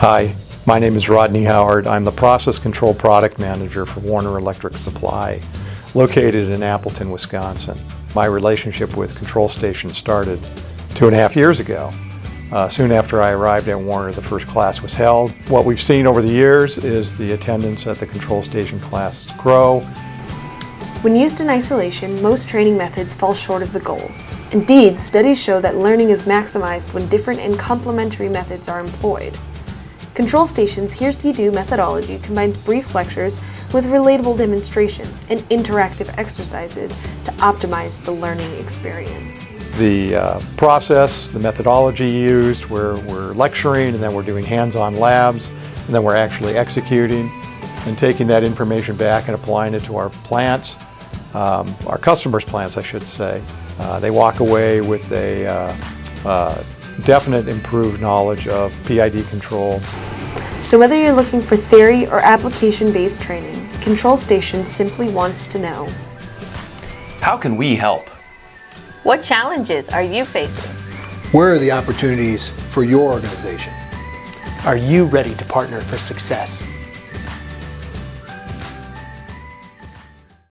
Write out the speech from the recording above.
Hi, my name is Rodney Howard. I'm the Process Control Product Manager for Warner Electric Supply, located in Appleton, Wisconsin. My relationship with Control Station started 2.5 years ago. Soon after I arrived at Warner, the first class was held. What we've seen over the years is the attendance at the Control Station classes grow. When used in isolation, most training methods fall short of the goal. Indeed, studies show that learning is maximized when different and complementary methods are employed. Control Station's Hear, See, Do methodology combines brief lectures with relatable demonstrations and interactive exercises to optimize the learning experience. The process, the methodology used, we're lecturing and then we're doing hands-on labs and then we're actually executing and taking that information back and applying it to our plants, our customers' plants I should say. They walk away with a definite improved knowledge of PID control. So whether you're looking for theory or application-based training, Control Station simply wants to know: how can we help? What challenges are you facing? Where are the opportunities for your organization? Are you ready to partner for success?